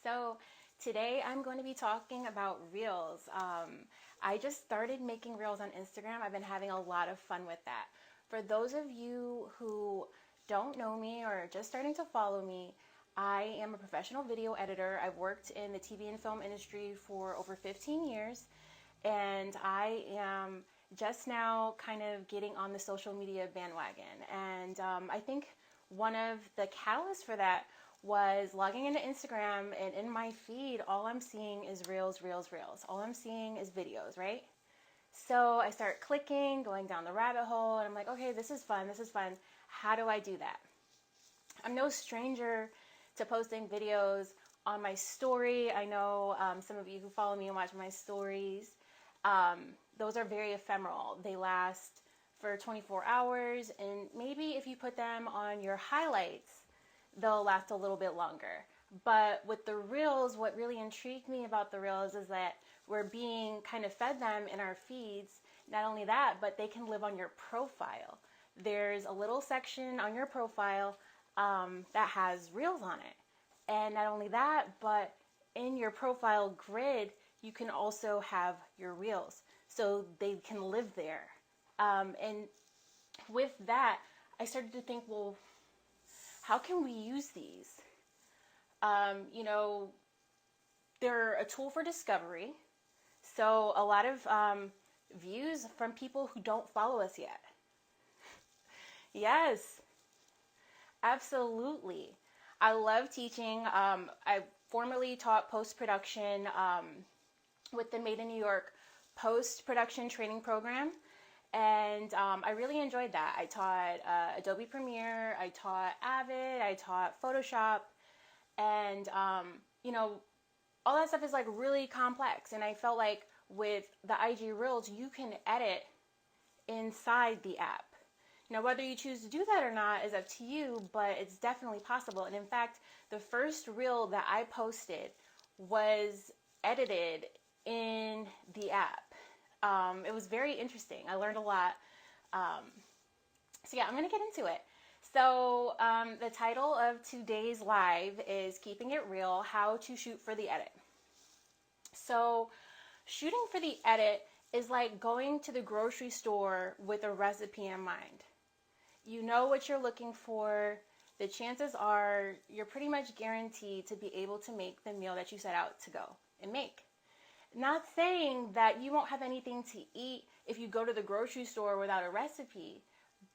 So today I'm going to be talking about Reels. I just started making Reels on Instagram. I've been having a lot of fun with that. For those of you who don't know me or are just starting to follow me, I am a professional video editor. I've worked in the TV and film industry for over 15 years, and I am just now kind of getting on the social media bandwagon. And I think one of the catalysts for that was logging into Instagram, and in my feed, all I'm seeing is reels, reels, reels. All I'm seeing is videos, right? So I start clicking, going down the rabbit hole, and I'm like, okay, this is fun, this is fun. How do I do that? I'm no stranger to posting videos on my story. I know some of you who follow me and watch my stories, those are very ephemeral. They last for 24 hours, and maybe if you put them on your highlights, they'll last a little bit longer. But with the reels, what really intrigued me about the reels is that we're being kind of fed them in our feeds. Not only that, but they can live on your profile. There's a little section on your profile that has reels on it. And not only that, but in your profile grid, you can also have your reels. So they can live there. And with that, I started to think, well, how can we use these? They're a tool for discovery. So a lot of views from people who don't follow us yet. Yes, absolutely. I love teaching. I formerly taught post-production with the Made in New York post-production training program. And I really enjoyed that. I taught Adobe Premiere, I taught Avid, I taught Photoshop, and all that stuff is like really complex. And I felt like with the IG Reels, you can edit inside the app. Now, whether you choose to do that or not is up to you, but it's definitely possible. And in fact, the first reel that I posted was edited in the app. It was very interesting. I learned a lot. So yeah, I'm going to get into it. So the title of today's live is Keeping It Real, How to Shoot for the Edit. So shooting for the edit is like going to the grocery store with a recipe in mind. You know what you're looking for. The chances are you're pretty much guaranteed to be able to make the meal that you set out to go and make. Not saying that you won't have anything to eat if you go to the grocery store without a recipe,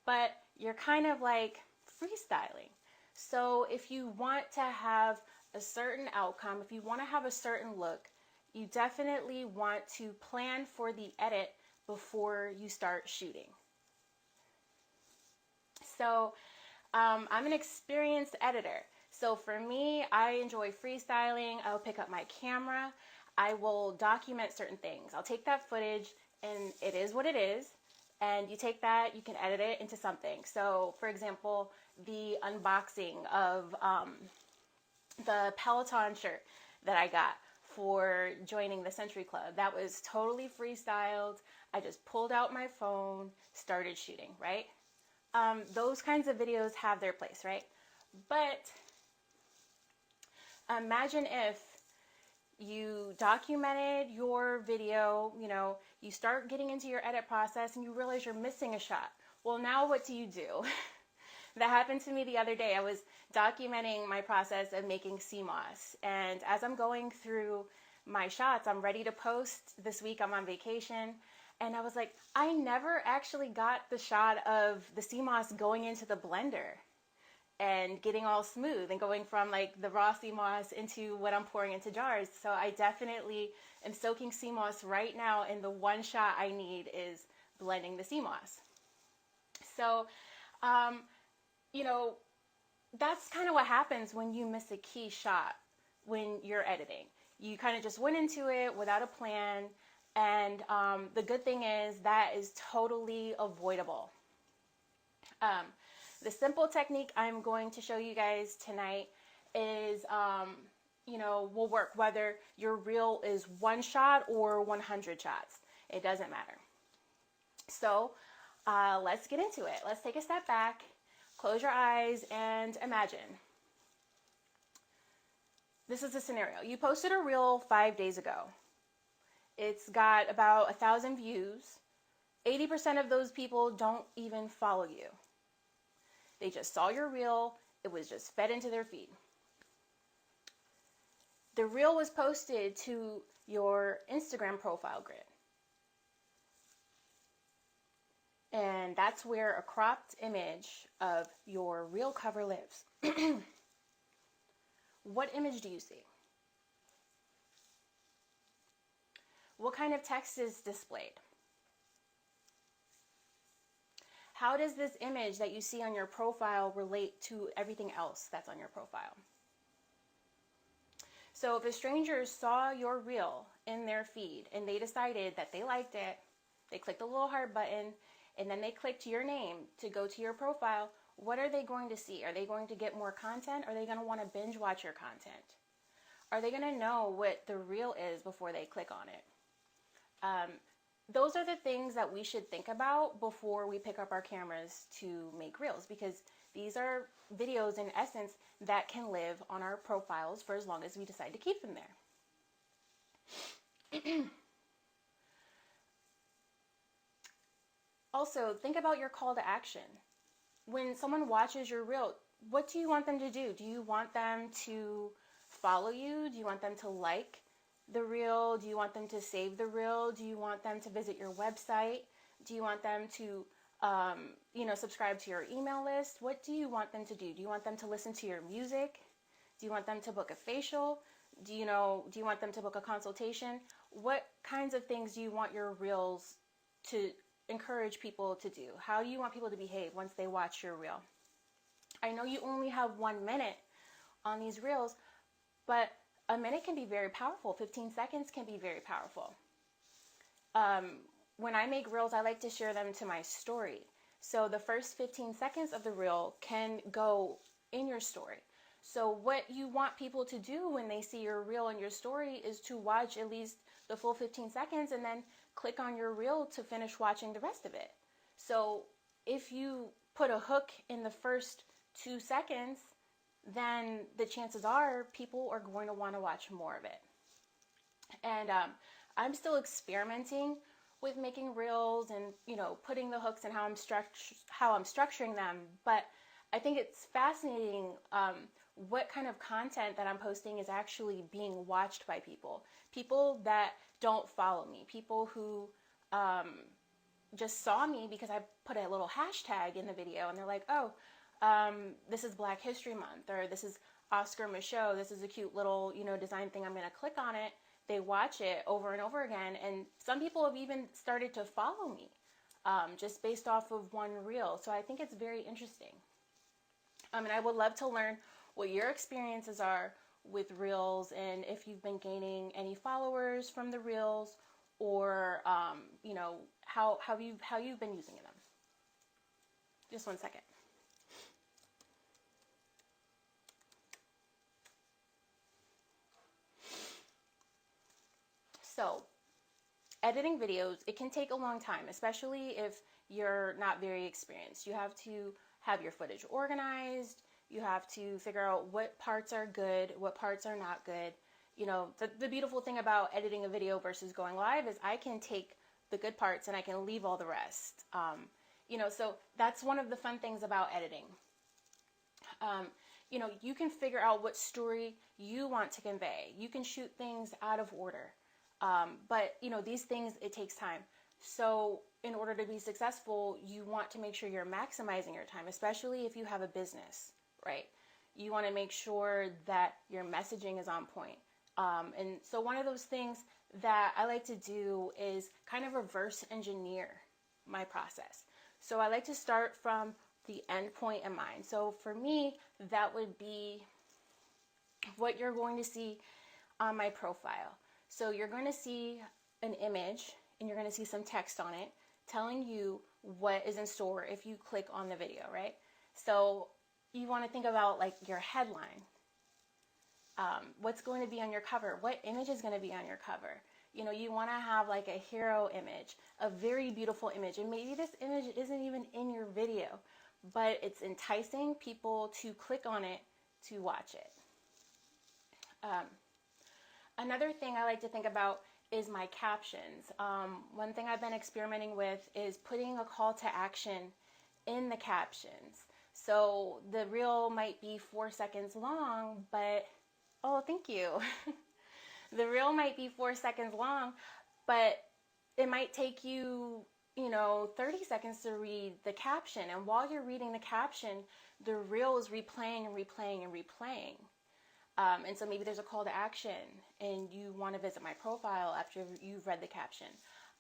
but you're kind of like freestyling. So if you want to have a certain outcome, if you want to have a certain look, you definitely want to plan for the edit before you start shooting. So I'm an experienced editor. So for me, I enjoy freestyling. I'll pick up my camera. I will document certain things. I'll take that footage, and it is what it is. And you take that, you can edit it into something. So for example, the unboxing of the Peloton shirt that I got for joining the Century Club, that was totally freestyled. I just pulled out my phone, started shooting, right? Those kinds of videos have their place, right? But imagine if you documented your video, you start getting into your edit process and you realize you're missing a shot. Well, now what do? That happened to me the other day. I was documenting my process of making CMOS. And as I'm going through my shots, I'm ready to post. This week I'm on vacation. And I was like, I never actually got the shot of the CMOS going into the blender and getting all smooth and going from like the raw CMOS into what I'm pouring into jars. So I definitely am soaking CMOS right now, and the one shot I need is blending the CMOS. So, that's kind of what happens when you miss a key shot when you're editing. You kind of just went into it without a plan. And the good thing is that is totally avoidable. The simple technique I'm going to show you guys tonight is, will work whether your reel is one shot or 100 shots. It doesn't matter. So let's get into it. Let's take a step back, close your eyes, and imagine. this is a scenario. You posted a reel 5 days ago. It's got about 1,000 views. 80% of those people don't even follow you. They just saw your reel. It was just fed into their feed. The reel was posted to your Instagram profile grid. And that's where a cropped image of your reel cover lives. What image do you see? What kind of text is displayed? How does this image that you see on your profile relate to everything else that's on your profile? So if a stranger saw your reel in their feed and they decided that they liked it, they clicked the little heart button, and then they clicked your name to go to your profile, what are they going to see? Are they going to get more content? Are they going to want to binge watch your content? Are they going to know what the reel is before they click on it? Those are the things that we should think about before we pick up our cameras to make reels, because these are videos in essence that can live on our profiles for as long as we decide to keep them there. Also, think about your call to action. When someone watches your reel, what do you want them to do? Do you want them to follow you? Do you want them to like the reel? Do you want them to save the reel? Do you want them to visit your website? Do you want them to subscribe to your email list? What do you want them to do? Do you want them to listen to your music? Do you want them to book a facial? Do you want them to book a consultation? What kinds of things do you want your reels to encourage people to do? How do you want people to behave once they watch your reel? I know you only have 1 minute on these reels, but a minute can be very powerful. 15 seconds can be very powerful. When I make reels, I like to share them to my story. So the first 15 seconds of the reel can go in your story. So what you want people to do when they see your reel and your story is to watch at least the full 15 seconds and then click on your reel to finish watching the rest of it. So if you put a hook in the first 2 seconds, then the chances are people are going to want to watch more of it. And I'm still experimenting with making reels and putting the hooks and how I'm structuring them. But I think it's fascinating what kind of content that I'm posting is actually being watched by people. People that don't follow me, people who just saw me because I put a little hashtag in the video and they're like, oh, this is Black History Month, or this is Oscar Michaud, this is a cute little, design thing, I'm going to click on it. They watch it over and over again, and some people have even started to follow me just based off of one reel. So I think it's very interesting. And I would love to learn what your experiences are with reels, and if you've been gaining any followers from the reels, or how you've been using them. Just 1 second. So, editing videos, it can take a long time, especially if you're not very experienced. You have to have your footage organized. You have to figure out what parts are good, what parts are not good. The beautiful thing about editing a video versus going live is I can take the good parts and I can leave all the rest. So that's one of the fun things about editing. You can figure out what story you want to convey. You can shoot things out of order. But these things, it takes time. So in order to be successful, you want to make sure you're maximizing your time, especially if you have a business, right? You want to make sure that your messaging is on point. And so one of those things that I like to do is kind of reverse engineer my process. So I like to start from the end point in mind. So for me, that would be what you're going to see on my profile. So you're going to see an image and you're going to see some text on it telling you what is in store if you click on the video, right? So you want to think about like your headline. What's going to be on your cover? What image is going to be on your cover? You want to have like a hero image, a very beautiful image. And maybe this image isn't even in your video, but it's enticing people to click on it to watch it. Um, Another thing I like to think about is my captions. One thing I've been experimenting with is putting a call to action in the captions. So the reel might be 4 seconds long, but oh, thank you. The reel might be 4 seconds long, but it might take you, 30 seconds to read the caption. And while you're reading the caption, the reel is replaying and replaying and replaying. And so maybe there's a call to action and you want to visit my profile after you've read the caption.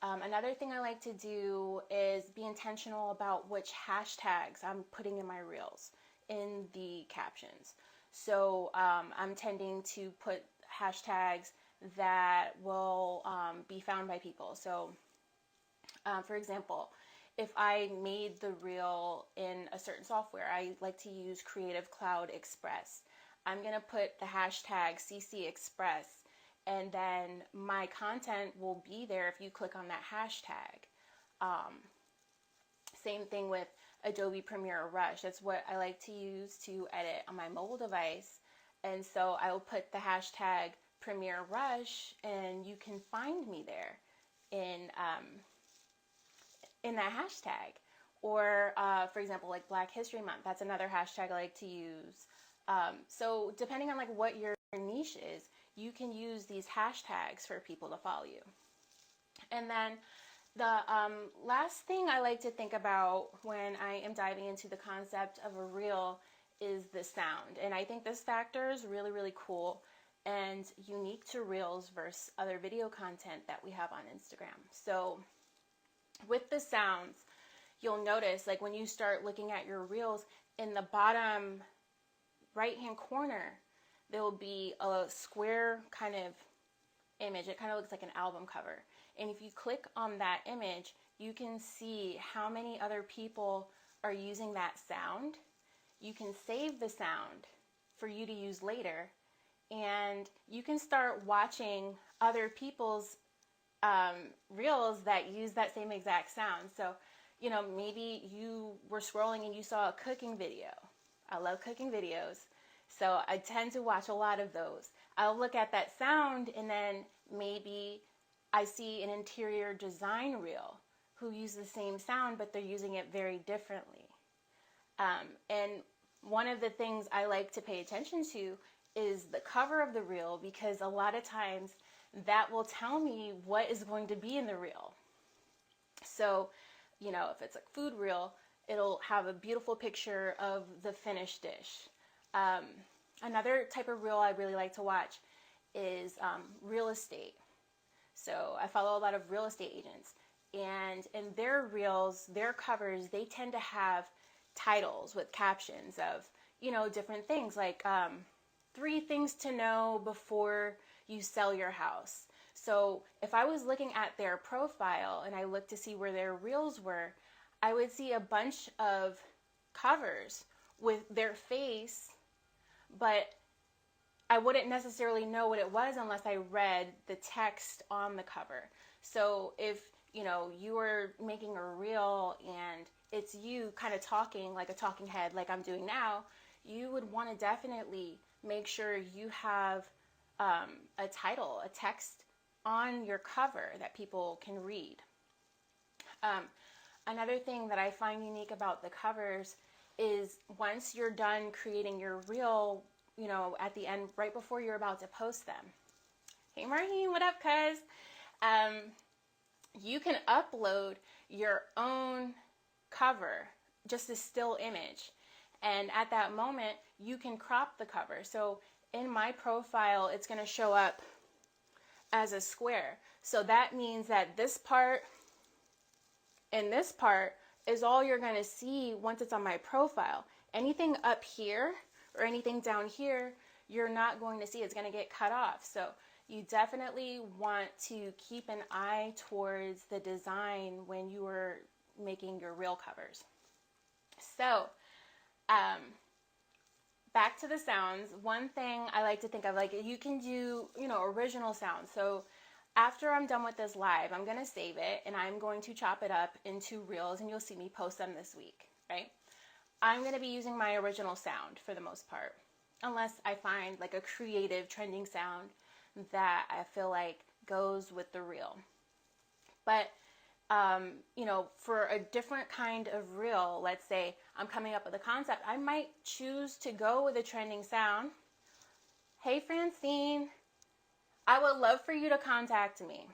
Another thing I like to do is be intentional about which hashtags I'm putting in my reels in the captions. So I'm tending to put hashtags that will be found by people. So for example, if I made the reel in a certain software, I like to use Creative Cloud Express. I'm going to put the hashtag CC Express, and then my content will be there if you click on that hashtag. Same thing with Adobe Premiere Rush. That's what I like to use to edit on my mobile device. And so I will put the hashtag Premiere Rush, and you can find me there in that hashtag. Or, for example, like Black History Month, that's another hashtag I like to use. So depending on like what your niche is, you can use these hashtags for people to follow you. And then the last thing I like to think about when I am diving into the concept of a reel is the sound. And I think this factor is really, really cool and unique to reels versus other video content that we have on Instagram. So with the sounds, you'll notice like when you start looking at your reels, in the bottom right hand corner, there will be a square kind of image. It kind of looks like an album cover. And if you click on that image, you can see how many other people are using that sound. You can save the sound for you to use later, and you can start watching other people's reels that use that same exact sound. So, maybe you were scrolling and you saw a cooking video. I love cooking videos, so I tend to watch a lot of those. I'll look at that sound, and then maybe I see an interior design reel who use the same sound, but they're using it very differently. And one of the things I like to pay attention to is the cover of the reel, because a lot of times that will tell me what is going to be in the reel. So, if it's a food reel, it'll have a beautiful picture of the finished dish. Another type of reel I really like to watch is real estate. So I follow a lot of real estate agents, and in their reels, their covers, they tend to have titles with captions of, different things like 3 things to know before you sell your house. So if I was looking at their profile and I looked to see where their reels were, I would see a bunch of covers with their face, but I wouldn't necessarily know what it was unless I read the text on the cover. So if, you were making a reel and it's you kind of talking like a talking head like I'm doing now, you would want to definitely make sure you have a title, a text on your cover that people can read. Another thing that I find unique about the covers is once you're done creating your reel, at the end, right before you're about to post them. Hey, Marheen, what up, cuz? You can upload your own cover, just a still image. And at that moment, you can crop the cover. So in my profile, it's going to show up as a square. So that means that this part and this part is all you're going to see once it's on my profile. Anything up here or anything down here, you're not going to see. It's going to get cut off. So you definitely want to keep an eye towards the design when you are making your reel covers. So back to the sounds. One thing I like to think of, like, you can do, original sounds. So after I'm done with this live, I'm going to save it and I'm going to chop it up into reels, and you'll see me post them this week, right? I'm going to be using my original sound for the most part. unless I find like a creative trending sound that I feel like goes with the reel. But for a different kind of reel, let's say I'm coming up with a concept, I might choose to go with a trending sound. Hey, Francine, I would love for you to contact me.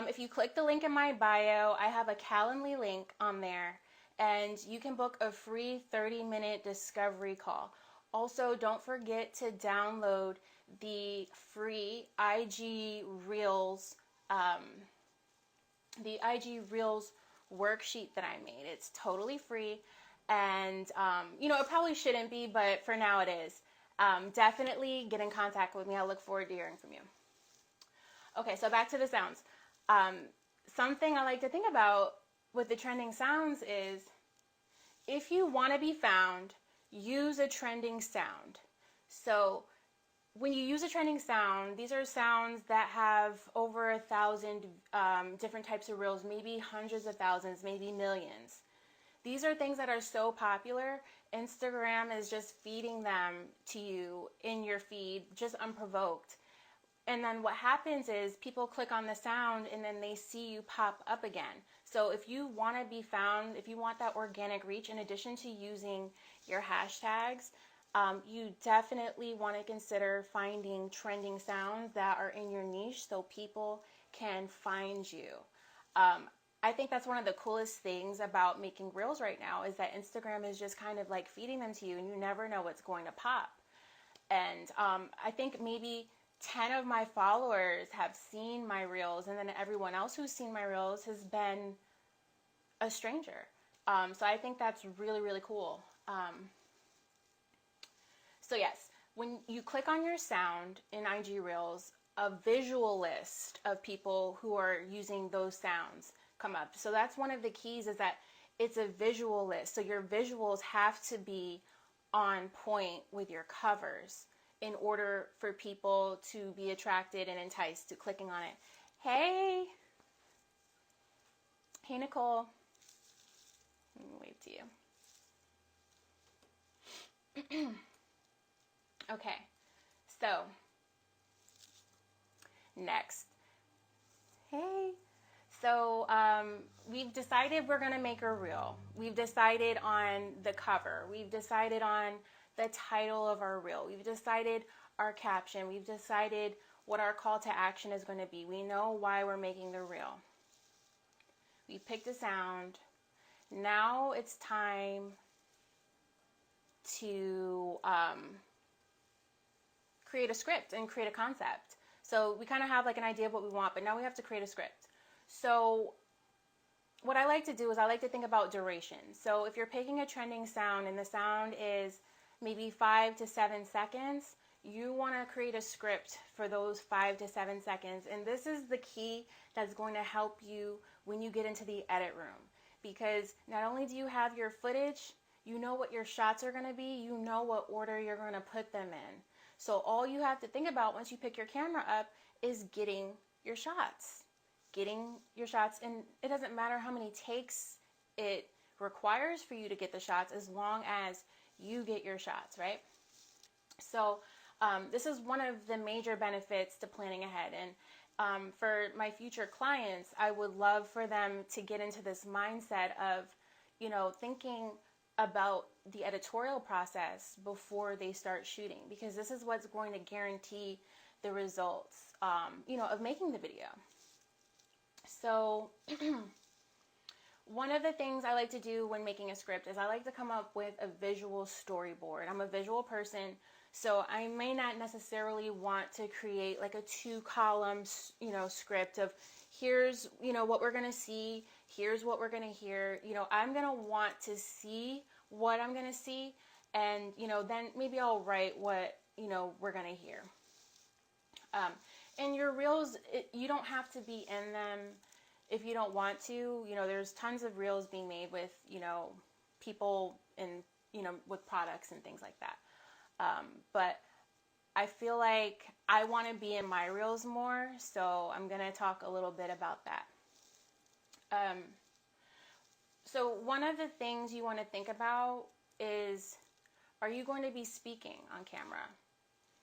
If you click the link in my bio, I have a Calendly link on there, and you can book a free 30-minute discovery call. Also, don't forget to download the free IG Reels, worksheet that I made. It's totally free, and it probably shouldn't be, but for now it is. Definitely get in contact with me. I look forward to hearing from you. Okay, so back to the sounds. Something I like to think about with the trending sounds is, if you want to be found, use a trending sound. So when you use a trending sound, these are sounds that have over 1,000 different types of reels, maybe hundreds of thousands, maybe millions. These are things that are so popular, Instagram is just feeding them to you in your feed, just unprovoked. And then what happens is people click on the sound and then they see you pop up again. So if you want to be found, if you want that organic reach, in addition to using your hashtags, you definitely want to consider finding trending sounds that are in your niche so people can find you. I think that's one of the coolest things about making reels right now, is that Instagram is just kind of like feeding them to you, and you never know what's going to pop. And I think maybe 10 of my followers have seen my reels, and then everyone else who's seen my reels has been a stranger. So I think that's really, really cool. So yes, when you click on your sound in IG Reels, a visual list of people who are using those sounds come up. So that's one of the keys, is that it's a visual list. So your visuals have to be on point with your covers in order for people to be attracted and enticed to clicking on it. Hey Nicole. Let me wave to you. Okay, so next. Hey. So we've decided we're going to make a reel. We've decided on the cover. We've decided on the title of our reel. We've decided our caption. We've decided what our call to action is going to be. We know why we're making the reel. We picked a sound. Now it's time to create a script and create a concept. So we kind of have like an idea of what we want, but now we have to create a script. So what I like to do is I like to think about duration. So if you're picking a trending sound and the sound is maybe 5 to 7 seconds, you want to create a script for those 5 to 7 seconds. And this is the key that's going to help you when you get into the edit room. Because not only do you have your footage, you know what your shots are going to be, you know what order you're going to put them in. So all you have to think about once you pick your camera up is getting your shots. And it doesn't matter how many takes it requires for you to get the shots, as long as you get your shots, right? So this is one of the major benefits to planning ahead. And for my future clients, I would love for them to get into this mindset of, thinking about the editorial process before they start shooting, because this is what's going to guarantee the results, of making the video. So one of the things I like to do when making a script is I like to come up with a visual storyboard. I'm a visual person, so I may not necessarily want to create like a 2-column, script of here's, what we're going to see, here's what we're going to hear. I'm going to want to see what I'm going to see, and, then maybe I'll write what, we're going to hear. And your reels, you don't have to be in them if you don't want to. There's tons of reels being made with, people and, with products and things like that. But I feel like I want to be in my reels more, so I'm going to talk a little bit about that. So one of the things you want to think about is, are you going to be speaking on camera?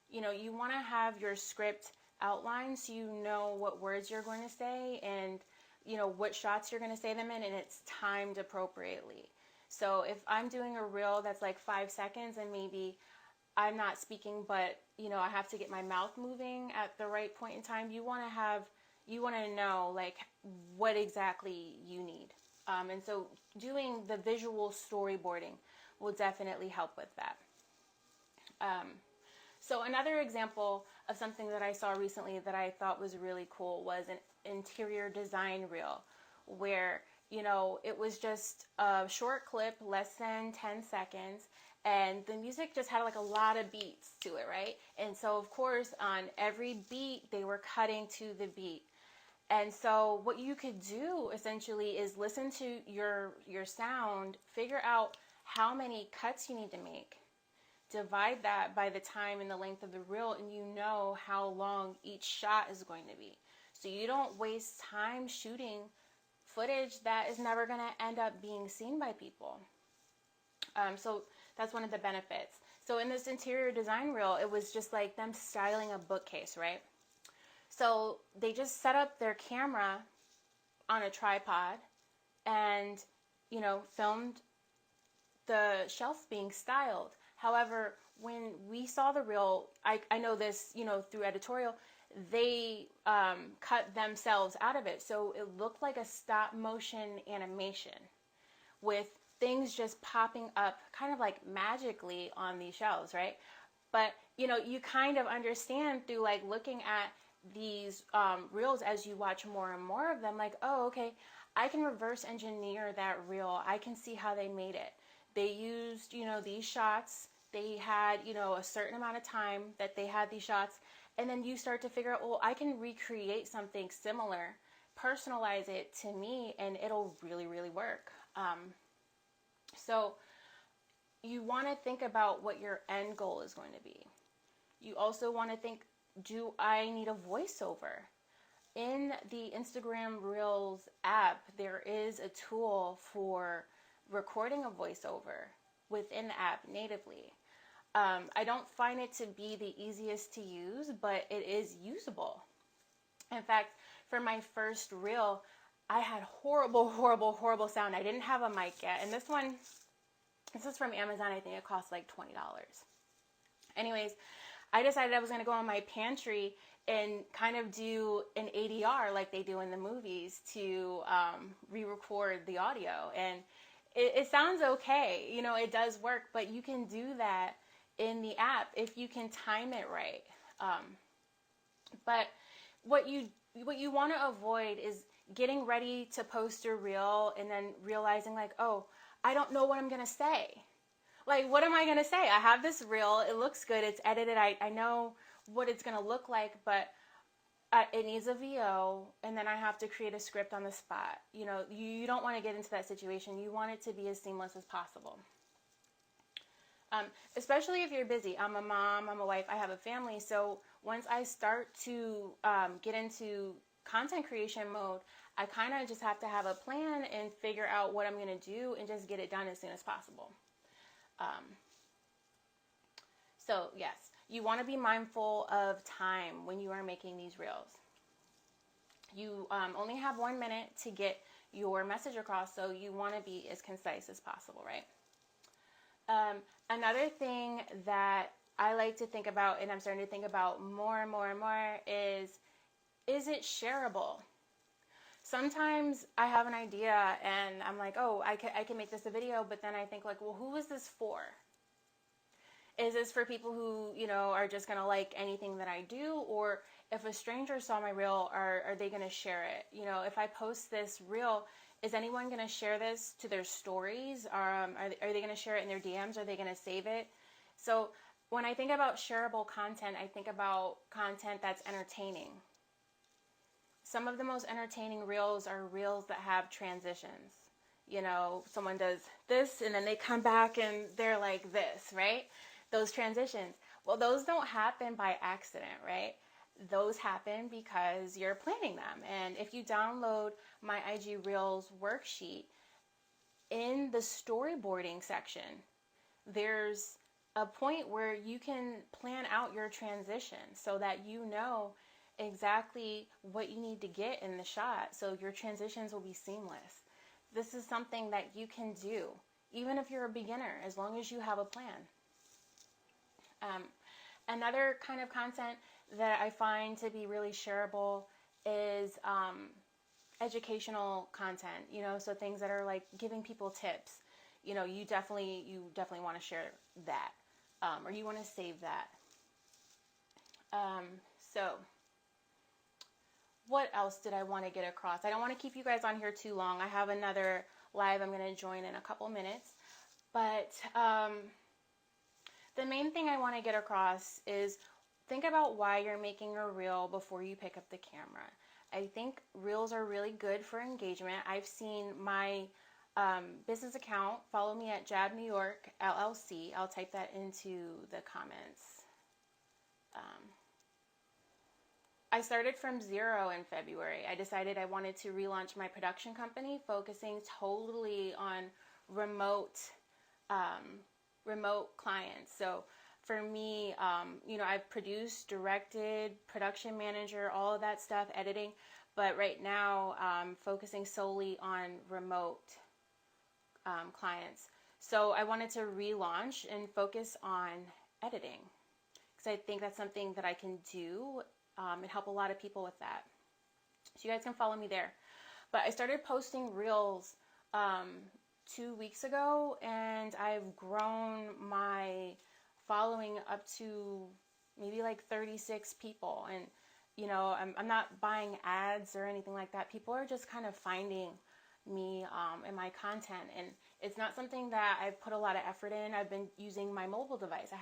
You know, you want to have your script outlined so you know what words you're going to say and, you know, what shots you're going to say them in, and it's timed appropriately. So if I'm doing a reel that's like 5 seconds and maybe I'm not speaking, but, you know, I have to get my mouth moving at the right point in time, you want to know like what exactly you need. And so doing the visual storyboarding will definitely help with that. So another example of something that I saw recently that I thought was really cool was an interior design reel where, you know, it was just a short clip, less than 10 seconds, and the music just had like a lot of beats to it, right? And so of course on every beat they were cutting to the beat. And so what you could do essentially is listen to your sound, figure out how many cuts you need to make, divide that by the time and the length of the reel, and you know how long each shot is going to be. So you don't waste time shooting footage that is never going to end up being seen by people. So that's one of the benefits. So in this interior design reel, it was just like them styling a bookcase, right? So they just set up their camera on a tripod and, you know, filmed the shelf being styled. However, when we saw the reel, I know this, you know, through editorial, they cut themselves out of it. So it looked like a stop motion animation with things just popping up kind of like magically on these shelves, right? But, you know, you kind of understand through like looking at these reels as you watch more and more of them, like, oh, okay, I can reverse engineer that reel. I can see how they made it. They used, you know, these shots. They had, you know, a certain amount of time that they had these shots. And then you start to figure out, well, I can recreate something similar, personalize it to me, and it'll really, really work. So you want to think about what your end goal is going to be. You also want to think, do I need a voiceover? In the Instagram Reels app, there is a tool for recording a voiceover within the app natively. I don't find it to be the easiest to use, but it is usable. In fact, for my first reel, I had horrible sound. I didn't have a mic yet. And this is from Amazon. I think it cost like $20. Anyways, I decided I was going to go on my pantry and kind of do an ADR like they do in the movies to re-record the audio. And it sounds okay. You know, it does work, but you can do that in the app if you can time it right. But what you want to avoid is getting ready to post your reel and then realizing like, oh, I don't know what I'm going to say. Like, what am I going to say? I have this reel. It looks good. It's edited. I know what it's going to look like, but it needs a VO, and then I have to create a script on the spot. You know, you don't want to get into that situation. You want it to be as seamless as possible. Especially if you're busy. I'm a mom, I'm a wife, I have a family. So once I start to get into content creation mode, I kind of just have to have a plan and figure out what I'm going to do and just get it done as soon as possible. So yes, you want to be mindful of time when you are making these reels. You only have 1 minute to get your message across, so you want to be as concise as possible, right? Another thing that I like to think about, and I'm starting to think about more and more and more, is it shareable? Sometimes I have an idea and I'm like, oh, I can make this a video, but then I think like, well, who is this for? Is this for people who, you know, are just going to like anything that I do? Or if a stranger saw my reel, are they going to share it? You know, if I post this reel, is anyone going to share this to their stories? Are they going to share it in their DMs? Are they going to save it? So when I think about shareable content, I think about content that's entertaining. Some of the most entertaining reels are reels that have transitions. You know, someone does this and then they come back and they're like this, right? Those transitions. Well, those don't happen by accident, right? Those happen because you're planning them. And if you download my IG Reels worksheet, in the storyboarding section, there's a point where you can plan out your transition so that you know exactly what you need to get in the shot, so your transitions will be seamless. This is something that you can do even if you're a beginner, as long as you have a plan. Another kind of content that I find to be really shareable is educational content, so things that are like giving people tips. You definitely want to share that, or you want to save that. So what else did I want to get across? I don't want to keep you guys on here too long. I have another live I'm going to join in a couple minutes. But the main thing I want to get across is think about why you're making a reel before you pick up the camera. I think reels are really good for engagement. I've seen my business account, follow me at Jab New York LLC. I'll type that into the comments. I started from zero in February. I decided I wanted to relaunch my production company, focusing totally on remote clients. So for me, I've produced, directed, production manager, all of that stuff, editing. But right now, focusing solely on remote clients. So I wanted to relaunch and focus on editing, because I think that's something that I can do and help a lot of people with that. So you guys can follow me there. But I started posting reels 2 weeks ago, and I've grown my following up to maybe like 36 people. And I'm not buying ads or anything like that. People are just kind of finding me and my content, and it's not something that I've put a lot of effort in. I've been using my mobile device. I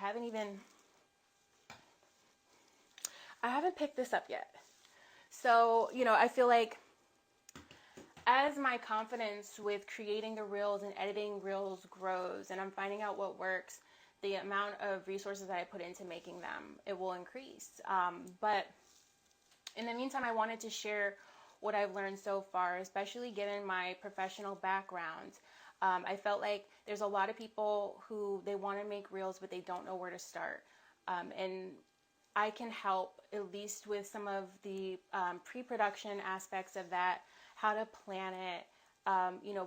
haven't picked this up yet. So, I feel like as my confidence with creating the reels and editing reels grows, and I'm finding out what works, the amount of resources that I put into making them, it will increase. But in the meantime, I wanted to share what I've learned so far, especially given my professional background. I felt like there's a lot of people who they want to make reels, but they don't know where to start. And I can help at least with some of the pre-production aspects of that, how to plan it,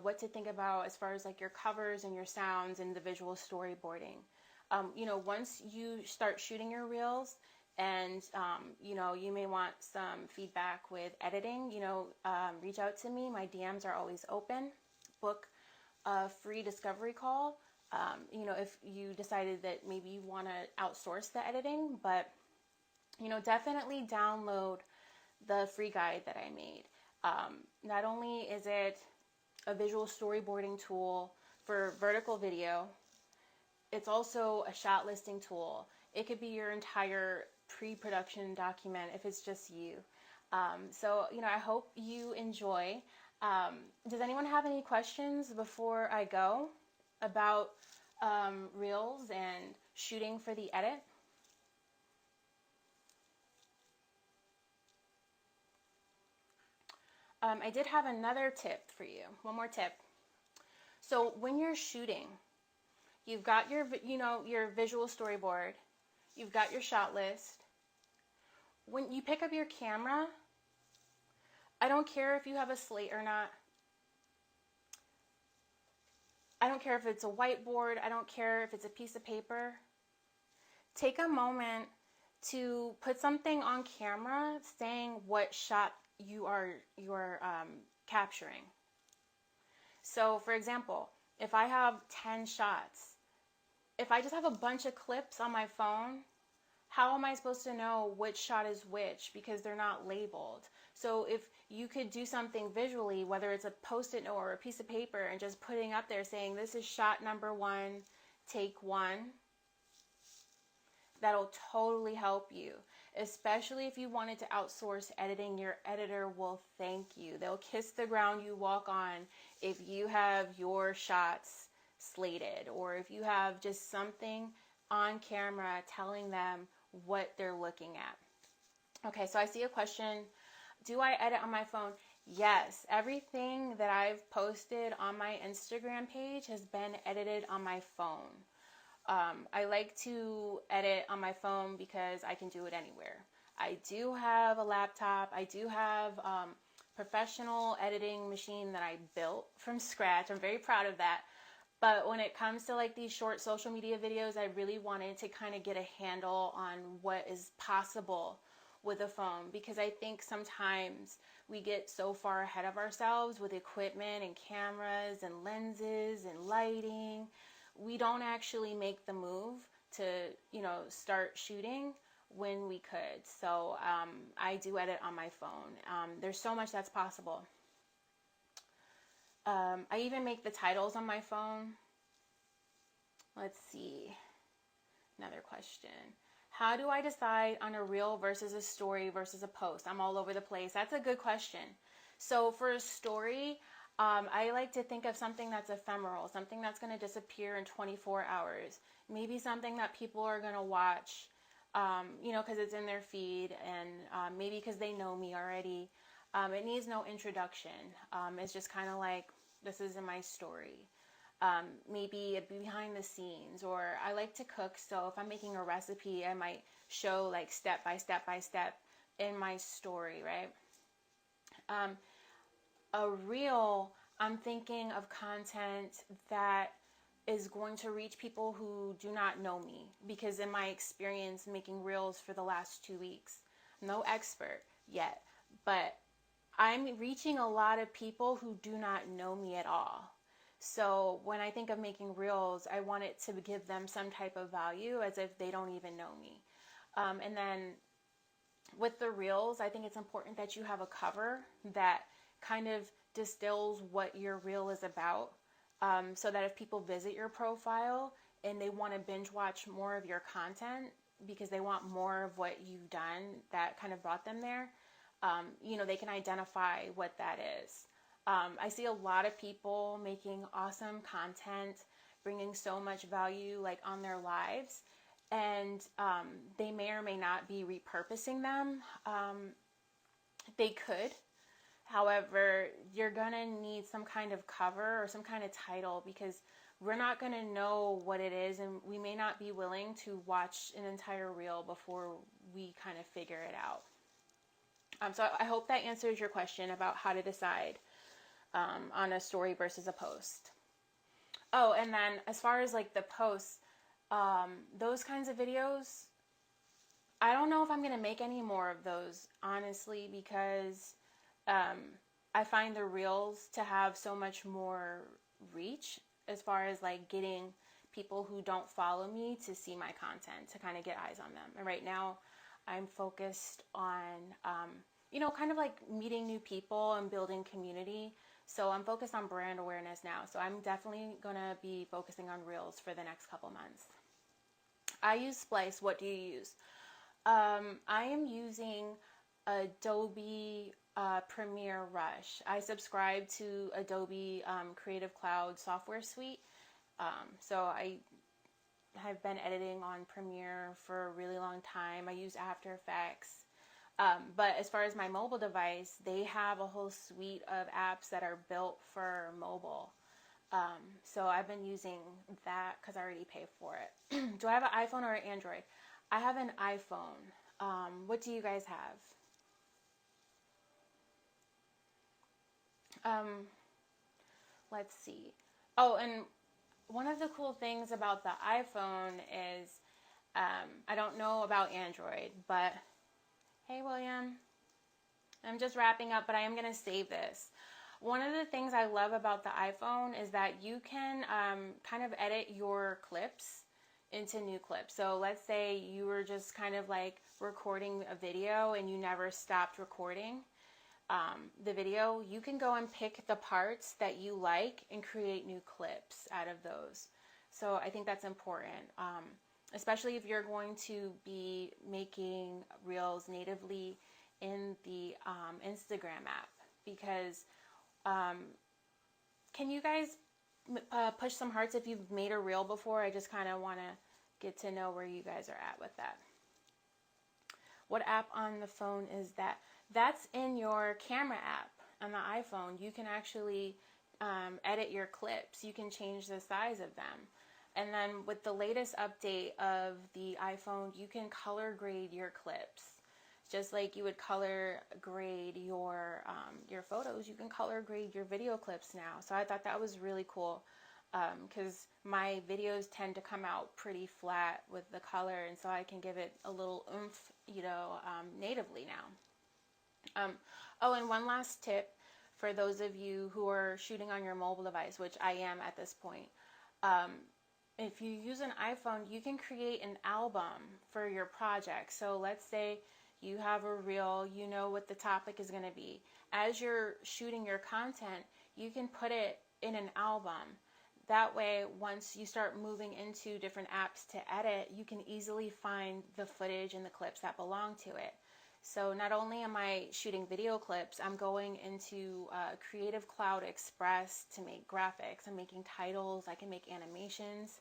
what to think about as far as like your covers and your sounds and the visual storyboarding. Once you start shooting your reels and, you may want some feedback with editing, reach out to me. My DMs are always open. Book a free discovery call. If you decided that maybe you want to outsource the editing, but definitely download the free guide that I made. Not only is it a visual storyboarding tool for vertical video, it's also a shot listing tool. It could be your entire pre-production document if it's just you. So, I hope you enjoy. Does anyone have any questions before I go about reels and shooting for the edit? I did have another tip for you. One more tip. So when you're shooting, you've got your visual storyboard, you've got your shot list. When you pick up your camera, I don't care if you have a slate or not. I don't care if it's a whiteboard. I don't care if it's a piece of paper. Take a moment to put something on camera saying what shot you are capturing. So for example, if I have 10 shots, if I just have a bunch of clips on my phone, how am I supposed to know which shot is which, because they're not labeled? So if you could do something visually, whether it's a Post-it note or a piece of paper, and just putting up there saying this is shot number 1, take 1, that'll totally help you. Especially if you wanted to outsource editing, your editor will thank you. They'll kiss the ground you walk on if you have your shots slated, or if you have just something on camera telling them what they're looking at. Okay, so I see a question. Do I edit on my phone? Yes, everything that I've posted on my Instagram page has been edited on my phone. I like to edit on my phone because I can do it anywhere. I do have a laptop. I do have professional editing machine that I built from scratch. I'm very proud of that. But when it comes to like these short social media videos, I really wanted to kind of get a handle on what is possible with a phone, because I think sometimes we get so far ahead of ourselves with equipment and cameras and lenses and lighting. We don't actually make the move to, start shooting when we could. So I do edit on my phone. There's so much that's possible. I even make the titles on my phone. Let's see. Another question. How do I decide on a reel versus a story versus a post? I'm all over the place. That's a good question. So for a story, I like to think of something that's ephemeral, something that's going to disappear in 24 hours. Maybe something that people are going to watch, because it's in their feed, and maybe because they know me already. It needs no introduction. It's just kind of like, this is in my story. Maybe a behind the scenes, or I like to cook, so if I'm making a recipe, I might show like step by step by step in my story, right? A reel, I'm thinking of content that is going to reach people who do not know me, because in my experience making reels for the last 2 weeks, I'm no expert yet, but I'm reaching a lot of people who do not know me at all. So when I think of making reels, I want it to give them some type of value as if they don't even know me. And then with the reels, I think it's important that you have a cover that kind of distills what your reel is about, so that if people visit your profile and they want to binge watch more of your content because they want more of what you've done that kind of brought them there, they can identify what that is. I see a lot of people making awesome content, bringing so much value like on their lives, and they may or may not be repurposing them. They could. However, you're going to need some kind of cover or some kind of title, because we're not going to know what it is, and we may not be willing to watch an entire reel before we kind of figure it out. So I hope that answers your question about how to decide on a story versus a post. Oh, and then as far as like the posts, those kinds of videos, I don't know if I'm going to make any more of those, honestly, because I find the reels to have so much more reach as far as like getting people who don't follow me to see my content, to kind of get eyes on them. And right now I'm focused on, kind of like meeting new people and building community. So I'm focused on brand awareness now. So I'm definitely going to be focusing on reels for the next couple months. I use Splice. What do you use? I am using Adobe Premiere Rush. I subscribe to Adobe Creative Cloud software suite. So I have been editing on Premiere for a really long time. I use After Effects. But as far as my mobile device, they have a whole suite of apps that are built for mobile. So I've been using that because I already pay for it. Do I have an iPhone or an Android? I have an iPhone. What do you guys have? Let's see. Oh, and one of the cool things about the iPhone is, I don't know about Android, but hey, William, I'm just wrapping up, but I am going to save this. One of the things I love about the iPhone is that you can kind of edit your clips into new clips. So let's say you were just kind of like recording a video and you never stopped recording the video. You can go and pick the parts that you like and create new clips out of those. So I think that's important, especially if you're going to be making reels natively in the Instagram app, because can you guys push some hearts if you've made a reel before? I just kind of want to get to know where you guys are at with that. What app on the phone is that? That's in your camera app on the iPhone. You can actually edit your clips. You can change the size of them. And then with the latest update of the iPhone, you can color grade your clips. Just like you would color grade your photos, you can color grade your video clips now. So I thought that was really cool, because my videos tend to come out pretty flat with the color, and so I can give it a little oomph, natively now. Oh, and one last tip for those of you who are shooting on your mobile device, which I am at this point. Um, if you use an iPhone, you can create an album for your project. So let's say you have a reel, you know what the topic is going to be. As you're shooting your content, you can put it in an album. That way, once you start moving into different apps to edit, you can easily find the footage and the clips that belong to it. So not only am I shooting video clips, I'm going into Creative Cloud Express to make graphics. I'm making titles, I can make animations,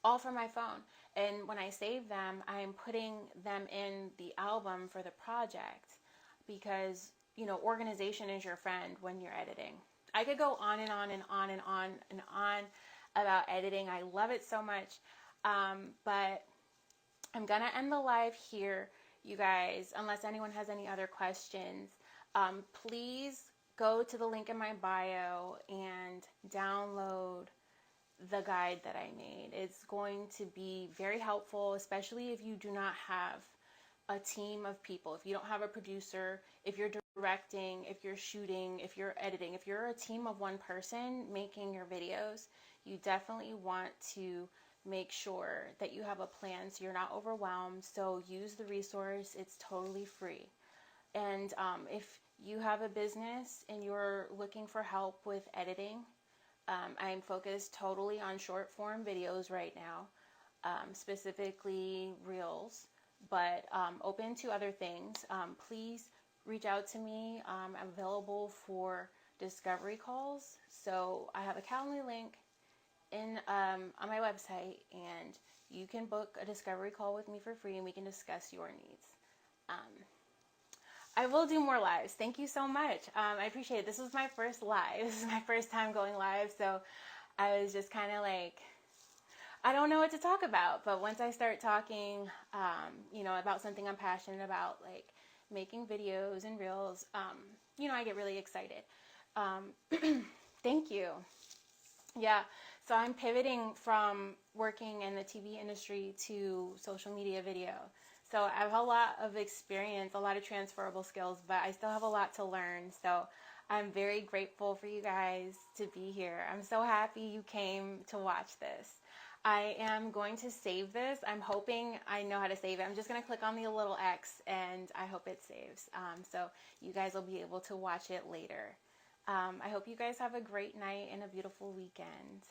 all from my phone. And when I save them, I'm putting them in the album for the project, because, organization is your friend when you're editing. I could go on and on and on and on and on about editing. I love it so much. But I'm going to end the live here, you guys, unless anyone has any other questions. Please go to the link in my bio and download the guide that I made. It's going to be very helpful, especially if you do not have a team of people. If you don't have a producer, if you're directing, if you're shooting, if you're editing, if you're a team of one person making your videos, you definitely want to make sure that you have a plan so you're not overwhelmed. So use the resource. It's totally free. And if you have a business and you're looking for help with editing, I'm focused totally on short form videos right now, specifically Reels, but open to other things. Please reach out to me. I'm available for discovery calls. So I have a Calendly link on my website, and you can book a discovery call with me for free, and we can discuss your needs. I will do more lives. Thank you so much. I appreciate it. This was my first live. This is my first time going live, so I was just kind of like, I don't know what to talk about. But once I start talking, about something I'm passionate about, like making videos and reels, I get really excited. Thank you. Yeah, so I'm pivoting from working in the TV industry to social media video. So I have a lot of experience, a lot of transferable skills, but I still have a lot to learn. So I'm very grateful for you guys to be here. I'm so happy you came to watch this. I am going to save this. I'm hoping I know how to save it. I'm just going to click on the little X, and I hope it saves. So you guys will be able to watch it later. I hope you guys have a great night and a beautiful weekend.